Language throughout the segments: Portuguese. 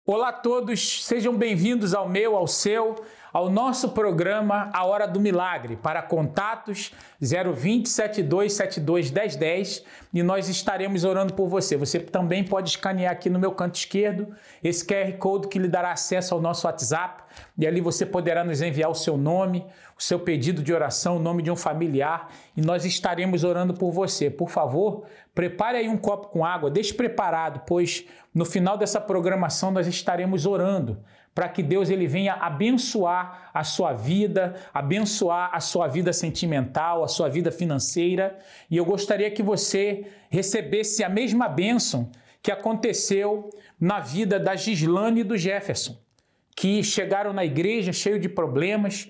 Olá a todos, sejam bem-vindos ao meu, ao seu, ao nosso programa A Hora do Milagre, para contatos 020 7272 1010 e nós estaremos orando por você. Você também pode escanear aqui no meu canto esquerdo esse QR Code que lhe dará acesso ao nosso WhatsApp e ali você poderá nos enviar o seu nome, o seu pedido de oração, o nome de um familiar e nós estaremos orando por você. Por favor, prepare aí um copo com água, deixe preparado, pois no final dessa programação nós estaremos orando para que Deus ele venha abençoar a sua vida sentimental, a sua vida financeira. E eu gostaria que você recebesse a mesma bênção que aconteceu na vida da Gislane e do Jefferson, que chegaram na igreja cheio de problemas.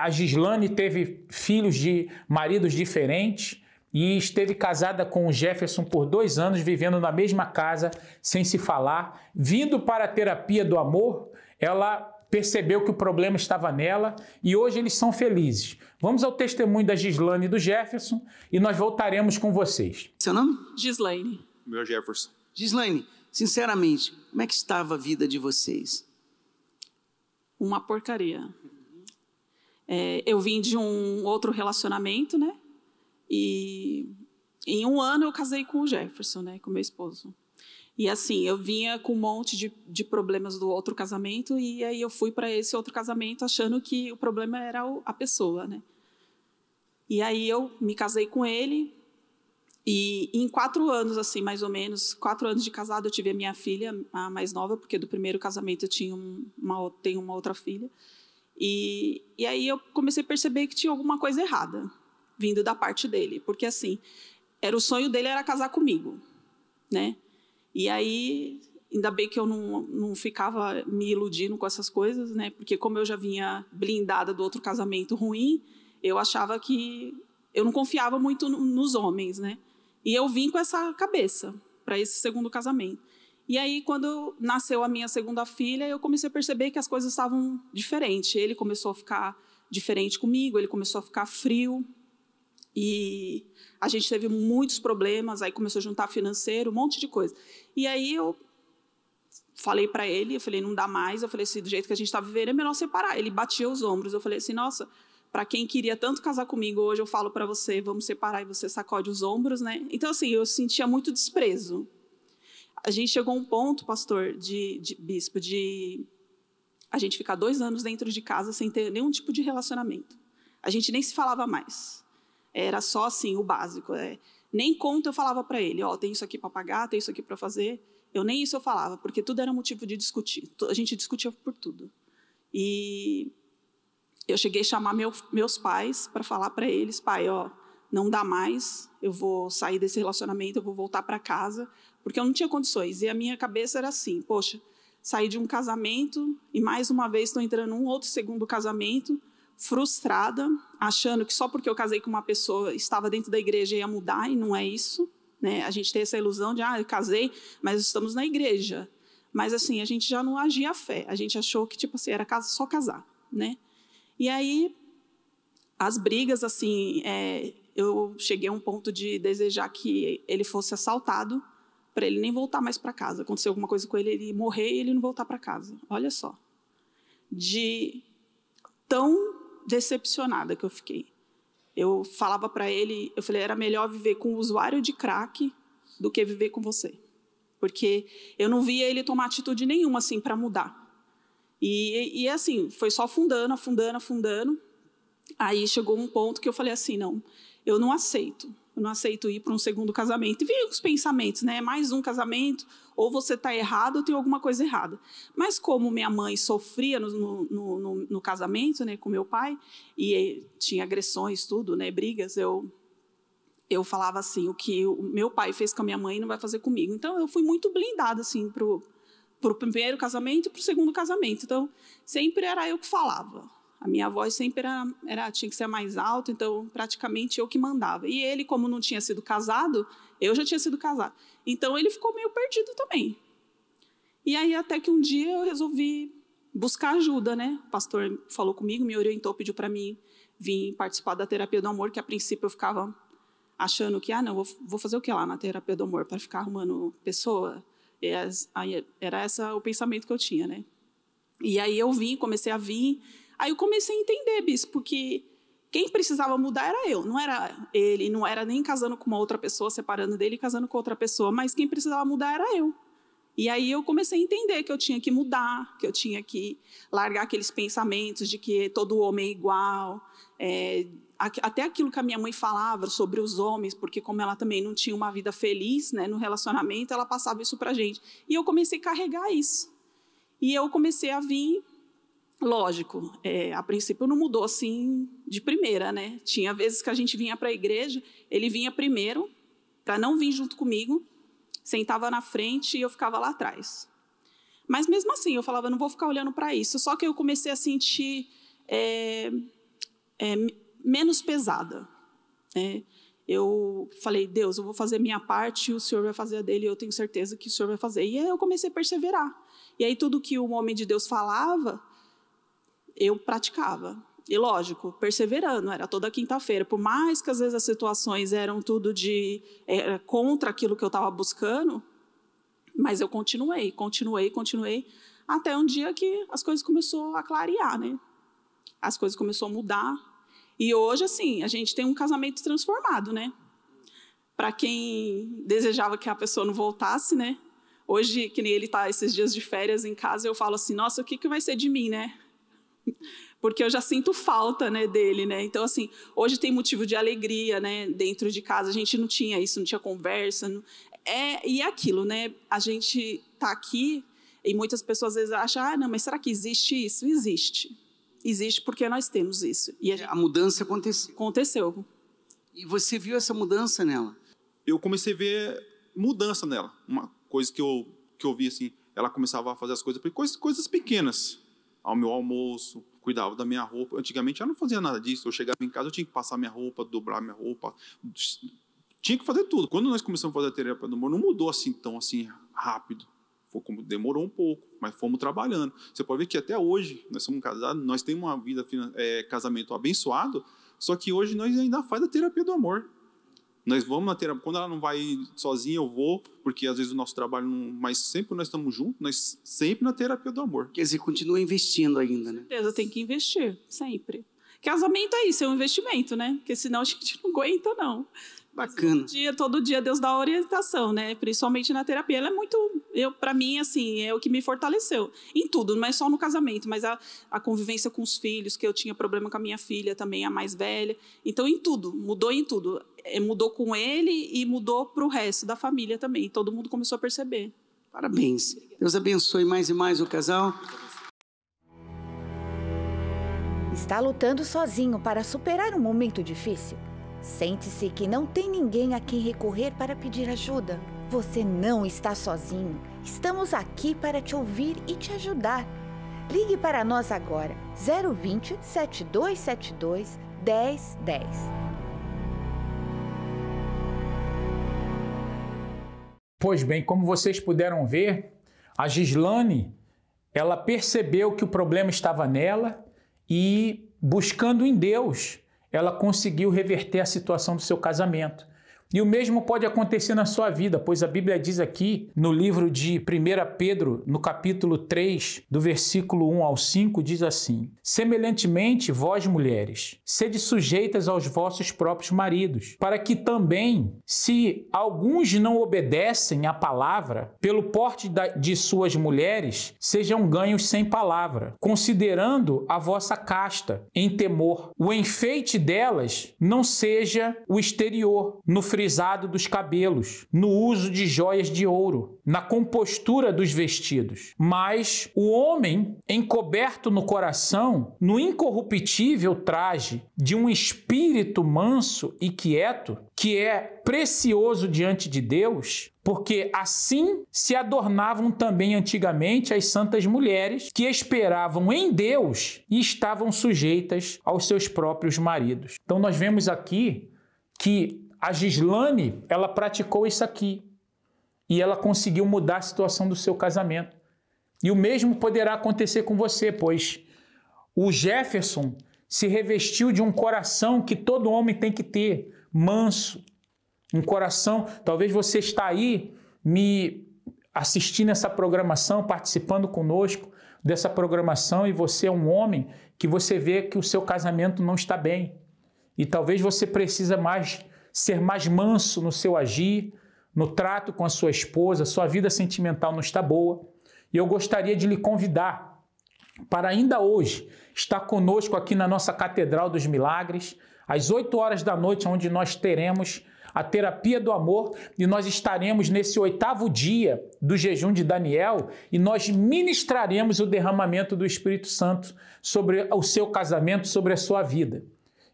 A Gislane teve filhos de maridos diferentes e esteve casada com o Jefferson por 2 anos, vivendo na mesma casa, sem se falar. Vindo para a terapia do amor, ela percebeu que o problema estava nela e hoje eles são felizes. Vamos ao testemunho da Gislane e do Jefferson e nós voltaremos com vocês. Seu nome? Gislaine. Meu Jefferson. Gislaine, sinceramente, como é que estava a vida de vocês? Uma porcaria. Eu vim de um outro relacionamento, né? E em 1 ano eu casei com o Jefferson, né? Com meu esposo. E assim, eu vinha com um monte de problemas do outro casamento e aí eu fui para esse outro casamento achando que o problema era a pessoa, né? E aí eu me casei com ele e em 4 anos, assim, mais ou menos, 4 anos de casado, eu tive a minha filha, a mais nova, porque do primeiro casamento eu tenho uma outra filha. E aí eu comecei a perceber que tinha alguma coisa errada vindo da parte dele, porque assim, o sonho dele era casar comigo, né? E aí, ainda bem que eu não ficava me iludindo com essas coisas, né? Porque como eu já vinha blindada do outro casamento ruim, eu achava que eu não confiava muito nos homens, né? E eu vim com essa cabeça para esse segundo casamento. E aí, quando nasceu a minha segunda filha, eu comecei a perceber que as coisas estavam diferentes. Ele começou a ficar diferente comigo, ele começou a ficar frio. E a gente teve muitos problemas, aí começou a juntar financeiro, um monte de coisa. E aí eu falei para ele, eu falei, não dá mais. Eu falei assim, do jeito que a gente está vivendo, é melhor separar. Ele batia os ombros. Eu falei assim, nossa, para quem queria tanto casar comigo, hoje eu falo para você, vamos separar, e você sacode os ombros, né? Então, assim, eu sentia muito desprezo. A gente chegou a um ponto, pastor, bispo, de a gente ficar 2 anos dentro de casa sem ter nenhum tipo de relacionamento. A gente nem se falava mais. Era só assim, o básico. Nem conta eu falava para ele, tem isso aqui para pagar, tem isso aqui para fazer. Nem isso eu falava, porque tudo era motivo de discutir. A gente discutia por tudo. E eu cheguei a chamar meus pais para falar para eles, pai, não dá mais, eu vou sair desse relacionamento, eu vou voltar para casa, porque eu não tinha condições. E a minha cabeça era assim, poxa, saí de um casamento e mais uma vez estou entrando num outro segundo casamento, frustrada, achando que só porque eu casei com uma pessoa, estava dentro da igreja ia mudar, e não é isso, né? A gente tem essa ilusão de, eu casei, mas estamos na igreja. Mas assim, a gente já não agia a fé, a gente achou que tipo assim, era só casar, né? E aí, as brigas, assim, eu cheguei a um ponto de desejar que ele fosse assaltado, para ele nem voltar mais para casa. Aconteceu alguma coisa com ele, ele morrer e ele não voltar para casa. Olha só. De tão decepcionada que eu fiquei. Eu falava para ele, eu falei, era melhor viver com um usuário de crack do que viver com você. Porque eu não via ele tomar atitude nenhuma, assim, para mudar. E assim, foi só afundando. Aí chegou um ponto que eu falei assim, não, eu não aceito ir para um segundo casamento. E veio os pensamentos, né? Mais um casamento, ou você está errado ou tem alguma coisa errada. Mas como minha mãe sofria no casamento, né, com meu pai, e tinha agressões, tudo, né, brigas, eu falava assim, o que o meu pai fez com a minha mãe não vai fazer comigo. Então, eu fui muito blindada, assim, para o primeiro casamento e para o segundo casamento. Então, sempre era eu que falava. A minha voz sempre tinha que ser mais alta, então praticamente eu que mandava. E ele, como não tinha sido casado, eu já tinha sido casada. Então ele ficou meio perdido também. E aí até que um dia eu resolvi buscar ajuda, né? O pastor falou comigo, me orientou, pediu para mim vir participar da terapia do amor, que a princípio eu ficava achando que, não, vou fazer o que lá na terapia do amor? Para ficar arrumando pessoa? Era esse o pensamento que eu tinha, né? E aí eu comecei a vir. Aí eu comecei a entender, bispo, que quem precisava mudar era eu, não era ele, não era nem casando com uma outra pessoa, separando dele e casando com outra pessoa, mas quem precisava mudar era eu. E aí eu comecei a entender que eu tinha que mudar, que eu tinha que largar aqueles pensamentos de que todo homem é igual, até aquilo que a minha mãe falava sobre os homens, porque como ela também não tinha uma vida feliz, né, no relacionamento, ela passava isso pra gente. E eu comecei a carregar isso. E eu comecei a vir, lógico, a princípio não mudou assim de primeira, né? Tinha vezes que a gente vinha para a igreja, ele vinha primeiro, para não vir junto comigo, sentava na frente e eu ficava lá atrás. Mas mesmo assim, eu falava, não vou ficar olhando para isso. Só que eu comecei a sentir menos pesada. Eu falei, Deus, eu vou fazer minha parte, o Senhor vai fazer a dele, e eu tenho certeza que o Senhor vai fazer. E aí eu comecei a perseverar. E aí tudo que o homem de Deus falava, eu praticava. E lógico, perseverando, era toda quinta-feira. Por mais que às vezes as situações eram tudo contra aquilo que eu estava buscando, mas eu continuei, até um dia que as coisas começaram a clarear, né? As coisas começaram a mudar. E hoje, assim, a gente tem um casamento transformado, né? Para quem desejava que a pessoa não voltasse, né? Hoje, que nem ele está esses dias de férias em casa, eu falo assim, nossa, o que vai ser de mim, né? Porque eu já sinto falta, né, dele, né? Então, assim, hoje tem motivo de alegria, né? Dentro de casa, a gente não tinha isso, não tinha conversa. E é aquilo, né? A gente está aqui e muitas pessoas às vezes acham, não, mas será que existe isso? Existe. Existe porque nós temos isso. E a mudança aconteceu. Aconteceu. E você viu essa mudança nela? Eu comecei a ver mudança nela. Uma coisa que eu vi, assim, ela começava a fazer as coisas, coisas pequenas. Ao meu almoço, cuidava da minha roupa. Antigamente ela não fazia nada disso. Eu chegava em casa, eu tinha que passar minha roupa, dobrar minha roupa. Tinha que fazer tudo. Quando nós começamos a fazer a terapia do amor, não mudou assim tão assim rápido. Demorou um pouco, mas fomos trabalhando. Você pode ver que até hoje, nós somos casados, nós temos uma vida, casamento abençoado, só que hoje nós ainda faz a terapia do amor. Nós vamos na terapia, quando ela não vai sozinha, eu vou, porque às vezes o nosso trabalho não... Mas sempre nós estamos juntos, nós sempre na terapia do amor. Quer dizer, continua investindo ainda, né? Com certeza, tem que investir, sempre. Casamento é isso, é um investimento, né? Porque senão a gente não aguenta, não. Bacana. Todo dia Deus dá orientação, né? Principalmente na terapia. Ela é muito... para mim, assim, é o que me fortaleceu. Em tudo, não é só no casamento, mas a convivência com os filhos, que eu tinha problema com a minha filha também, a mais velha. Então, em tudo, mudou em tudo. Mudou com ele e mudou para o resto da família também. Todo mundo começou a perceber. Parabéns. Deus abençoe mais e mais o casal. Está lutando sozinho para superar um momento difícil? Sente-se que não tem ninguém a quem recorrer para pedir ajuda. Você não está sozinho. Estamos aqui para te ouvir e te ajudar. Ligue para nós agora, 020 7272 1010. Pois bem, como vocês puderam ver, a Gislane, ela percebeu que o problema estava nela e, buscando em Deus, ela conseguiu reverter a situação do seu casamento. E o mesmo pode acontecer na sua vida, pois a Bíblia diz aqui, no livro de 1 Pedro, no capítulo 3, do versículo 1 ao 5, diz assim: semelhantemente, vós, mulheres, sede sujeitas aos vossos próprios maridos, para que também, se alguns não obedecem à palavra, pelo porte de suas mulheres, sejam ganhos sem palavra, considerando a vossa casta, em temor. O enfeite delas não seja o exterior, no frisado dos cabelos, no uso de joias de ouro, na compostura dos vestidos. Mas o homem, encoberto no coração, no incorruptível traje de um espírito manso e quieto, que é precioso diante de Deus, porque assim se adornavam também antigamente as santas mulheres que esperavam em Deus e estavam sujeitas aos seus próprios maridos. Então nós vemos aqui que a Gislane, ela praticou isso aqui e ela conseguiu mudar a situação do seu casamento. E o mesmo poderá acontecer com você, pois o Jefferson se revestiu de um coração que todo homem tem que ter, manso. Um coração, talvez você está aí me assistindo essa programação, participando conosco dessa programação, e você é um homem que você vê que o seu casamento não está bem. E talvez você precisa ser mais manso no seu agir, no trato com a sua esposa, sua vida sentimental não está boa. E eu gostaria de lhe convidar para ainda hoje estar conosco aqui na nossa Catedral dos Milagres, às 8 horas da noite, onde nós teremos a terapia do amor, e nós estaremos nesse 8º dia do jejum de Daniel, e nós ministraremos o derramamento do Espírito Santo sobre o seu casamento, sobre a sua vida.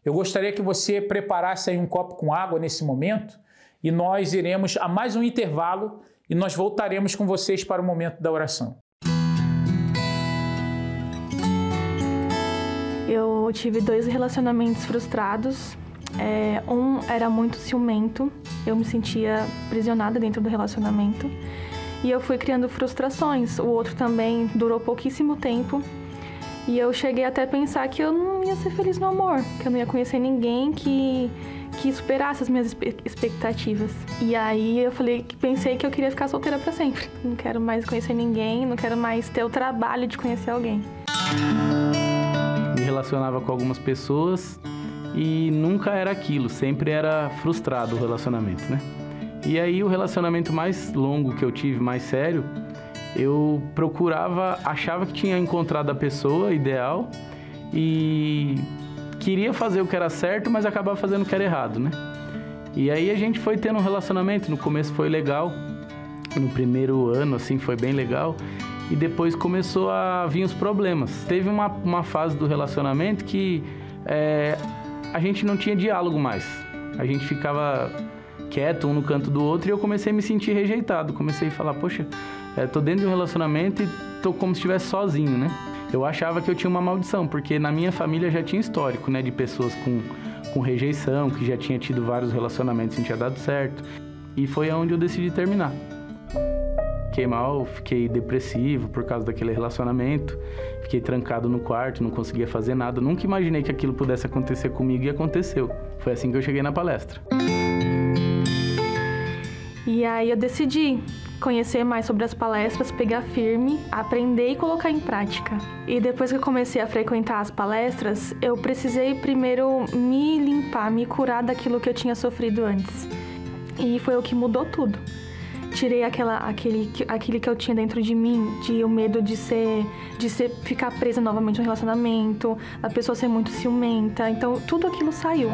Eu gostaria que você preparasse aí um copo com água nesse momento, e nós iremos a mais um intervalo, e nós voltaremos com vocês para o momento da oração. Eu tive 2 relacionamentos frustrados. Um era muito ciumento, eu me sentia aprisionada dentro do relacionamento. E eu fui criando frustrações. O outro também durou pouquíssimo tempo. E eu cheguei até a pensar que eu não ia ser feliz no amor, que eu não ia conhecer ninguém que superasse as minhas expectativas. E aí eu pensei que eu queria ficar solteira para sempre. Não quero mais conhecer ninguém, não quero mais ter o trabalho de conhecer alguém. Me relacionava com algumas pessoas e nunca era aquilo, sempre era frustrado o relacionamento, né? E aí o relacionamento mais longo que eu tive, mais sério, eu achava que tinha encontrado a pessoa ideal e queria fazer o que era certo, mas acabava fazendo o que era errado, né? E aí a gente foi tendo um relacionamento, no começo foi legal, no primeiro ano, assim, foi bem legal, e depois começou a vir os problemas. Teve uma fase do relacionamento que a gente não tinha diálogo mais, a gente ficava quieto um no canto do outro, e eu comecei a me sentir rejeitado, comecei a falar, poxa, tô dentro de um relacionamento e tô como se estivesse sozinho, né? Eu achava que eu tinha uma maldição, porque na minha família já tinha histórico, né, de pessoas com rejeição, que já tinha tido vários relacionamentos e não tinha dado certo. E foi onde eu decidi terminar. Fiquei mal, fiquei depressivo por causa daquele relacionamento, fiquei trancado no quarto, não conseguia fazer nada. Nunca imaginei que aquilo pudesse acontecer comigo, e aconteceu. Foi assim que eu cheguei na palestra. E aí eu decidi conhecer mais sobre as palestras, pegar firme, aprender e colocar em prática. E depois que eu comecei a frequentar as palestras, eu precisei primeiro me limpar, me curar daquilo que eu tinha sofrido antes. E foi o que mudou tudo. Tirei aquele que eu tinha dentro de mim, de o medo de ficar presa novamente no relacionamento, a pessoa ser muito ciumenta. Então, tudo aquilo saiu.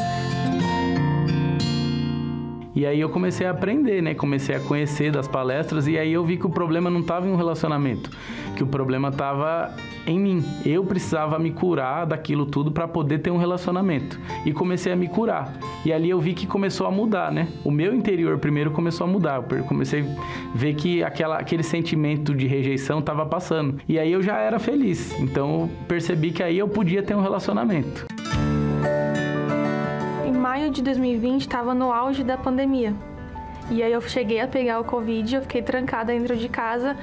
E aí eu comecei a aprender, né? Comecei a conhecer das palestras, e aí eu vi que o problema não estava em um relacionamento, que o problema estava em mim. Eu precisava me curar daquilo tudo para poder ter um relacionamento. E comecei a me curar. E ali eu vi que começou a mudar, né? O meu interior primeiro começou a mudar. Eu comecei a ver que aquele sentimento de rejeição estava passando. E aí eu já era feliz. Então eu percebi que aí eu podia ter um relacionamento. Em maio de 2020, estava no auge da pandemia. E aí eu cheguei a pegar o Covid, eu fiquei trancada dentro de casa.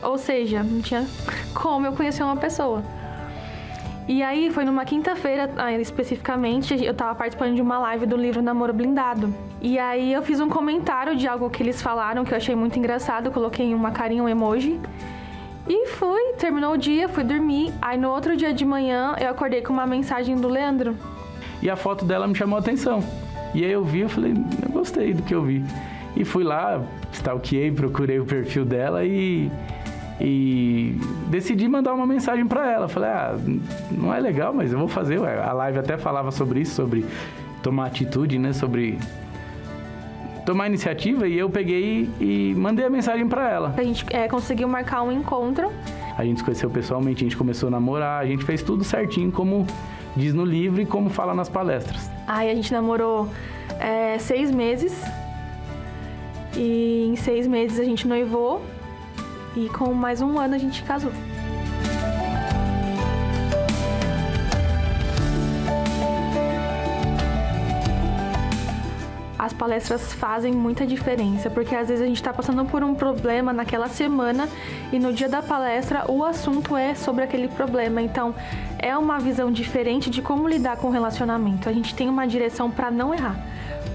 Ou seja, não tinha como eu conhecer uma pessoa. E aí foi numa quinta-feira, especificamente, eu estava participando de uma live do livro Namoro Blindado. E aí eu fiz um comentário de algo que eles falaram, que eu achei muito engraçado, eu coloquei uma carinha, um emoji. E terminou o dia, fui dormir. Aí no outro dia de manhã, eu acordei com uma mensagem do Leandro. E a foto dela me chamou a atenção. E aí eu vi, eu falei, eu gostei do que eu vi. E fui lá, stalkeei, procurei o perfil dela e decidi mandar uma mensagem para ela. Falei, não é legal, mas eu vou fazer. A live até falava sobre isso, sobre tomar atitude, né? Sobre tomar iniciativa, e eu peguei e mandei a mensagem para ela. A gente conseguiu marcar um encontro. A gente se conheceu pessoalmente, a gente começou a namorar, a gente fez tudo certinho, como diz no livro e como fala nas palestras. Aí a gente namorou 6 meses. E em 6 meses a gente noivou. E com mais um ano a gente casou. As palestras fazem muita diferença, porque às vezes a gente está passando por um problema naquela semana e no dia da palestra o assunto é sobre aquele problema. Então, é uma visão diferente de como lidar com o relacionamento. A gente tem uma direção para não errar,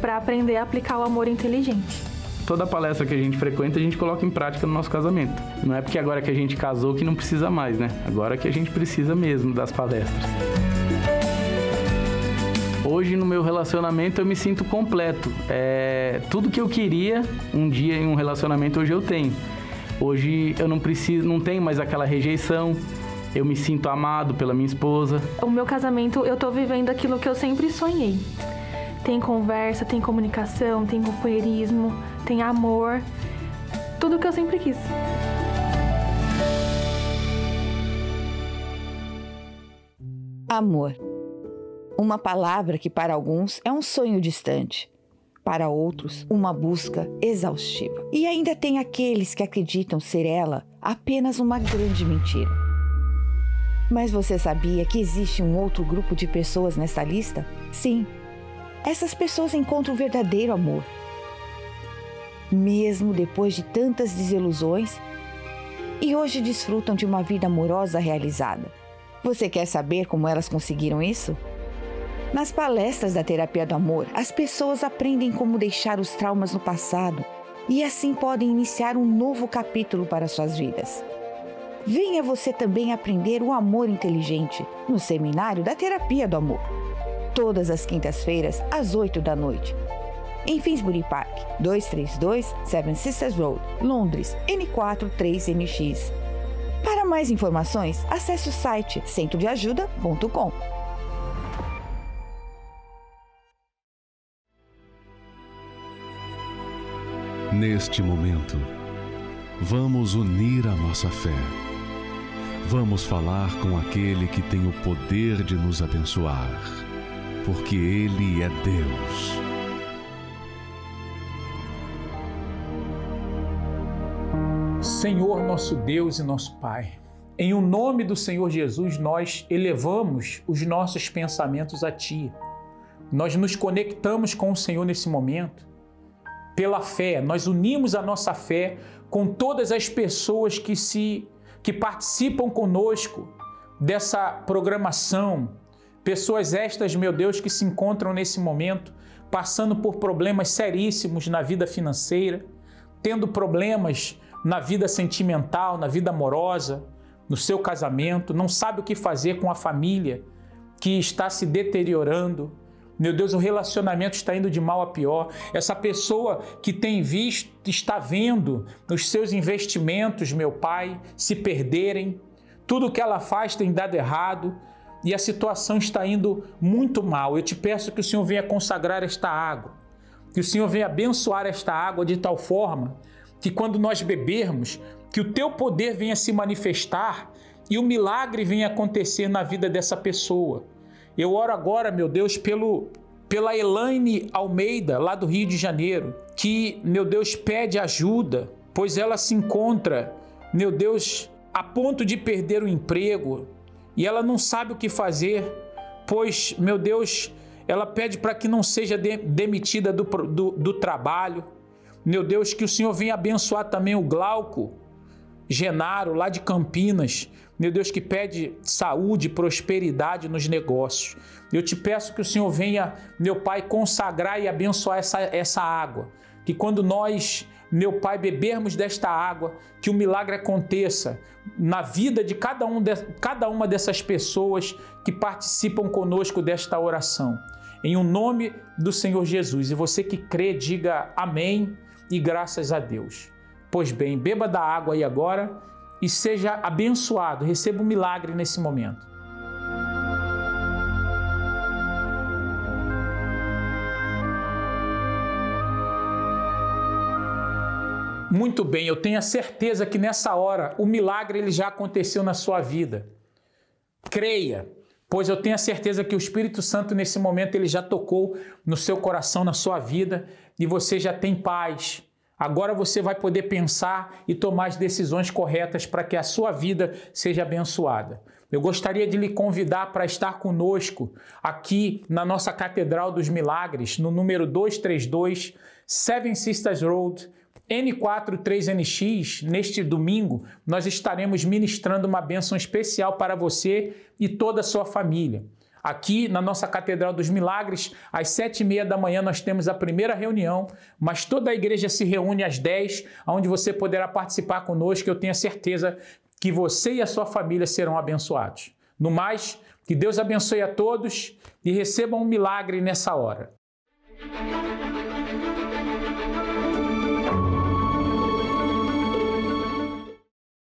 para aprender a aplicar o amor inteligente. toda palestra que a gente frequenta, a gente coloca em prática no nosso casamento. Não é porque agora que a gente casou que não precisa mais, né? Agora que a gente precisa mesmo das palestras. Hoje, no meu relacionamento, eu me sinto completo. Tudo que eu queria um dia em um relacionamento, hoje eu tenho. Hoje eu não tenho mais aquela rejeição. Eu me sinto amado pela minha esposa. O meu casamento, eu tô vivendo aquilo que eu sempre sonhei. Tem conversa, tem comunicação, tem companheirismo, tem amor. Tudo que eu sempre quis. Amor. Uma palavra que para alguns é um sonho distante, para outros uma busca exaustiva. E ainda tem aqueles que acreditam ser ela apenas uma grande mentira. Mas você sabia que existe um outro grupo de pessoas nessa lista? Sim, essas pessoas encontram o verdadeiro amor. Mesmo depois de tantas desilusões, e hoje desfrutam de uma vida amorosa realizada. Você quer saber como elas conseguiram isso? Nas palestras da Terapia do Amor, as pessoas aprendem como deixar os traumas no passado e assim podem iniciar um novo capítulo para suas vidas. Venha você também aprender o amor inteligente no seminário da Terapia do Amor. Todas as quintas-feiras, às 8 da noite. Em Finsbury Park, 232 Seven Sisters Road, Londres, N4 3NX. Para mais informações, acesse o site centrodeajuda.com. Neste momento, vamos unir a nossa fé. Vamos falar com aquele que tem o poder de nos abençoar, porque Ele é Deus. Senhor, nosso Deus e nosso Pai, em o nome do Senhor Jesus, nós elevamos os nossos pensamentos a Ti. Nós nos conectamos com o Senhor nesse momento. Pela fé, nós unimos a nossa fé com todas as pessoas que participam conosco dessa programação. Pessoas estas, meu Deus, que se encontram nesse momento passando por problemas seríssimos na vida financeira, tendo problemas na vida sentimental, na vida amorosa, no seu casamento, não sabe o que fazer com a família que está se deteriorando. Meu Deus, o relacionamento está indo de mal a pior. Essa pessoa que tem visto, está vendo os seus investimentos, meu Pai, se perderem. Tudo que ela faz tem dado errado e a situação está indo muito mal. Eu te peço que o Senhor venha consagrar esta água, que o Senhor venha abençoar esta água de tal forma que quando nós bebermos, que o Teu poder venha se manifestar e o milagre venha acontecer na vida dessa pessoa. Eu oro agora, meu Deus, pela Elaine Almeida, lá do Rio de Janeiro, que, meu Deus, pede ajuda, pois ela se encontra, meu Deus, a ponto de perder o emprego e ela não sabe o que fazer, pois, meu Deus, ela pede para que não seja demitida do trabalho. Meu Deus, que o Senhor venha abençoar também o Glauco Genaro, lá de Campinas, meu Deus, que pede saúde e prosperidade nos negócios. Eu te peço que o Senhor venha, meu Pai, consagrar e abençoar essa água. Que quando nós, meu Pai, bebermos desta água, que o milagre aconteça na vida de cada uma dessas pessoas que participam conosco desta oração. Em o nome do Senhor Jesus. E você que crê, diga amém e graças a Deus. Pois bem, beba da água aí agora e seja abençoado, receba um milagre nesse momento. Muito bem, eu tenho a certeza que nessa hora o milagre ele já aconteceu na sua vida. Creia, pois eu tenho a certeza que o Espírito Santo nesse momento ele já tocou no seu coração, na sua vida e você já tem paz. Agora você vai poder pensar e tomar as decisões corretas para que a sua vida seja abençoada. Eu gostaria de lhe convidar para estar conosco aqui na nossa Catedral dos Milagres, no número 232, Seven Sisters Road, N4 3NX. Neste domingo, nós estaremos ministrando uma bênção especial para você e toda a sua família. Aqui na nossa Catedral dos Milagres, às 7h30 da manhã nós temos a primeira reunião, mas toda a igreja se reúne às 10h, onde você poderá participar conosco. Eu tenho certeza que você e a sua família serão abençoados. No mais, que Deus abençoe a todos e recebam um milagre nessa hora.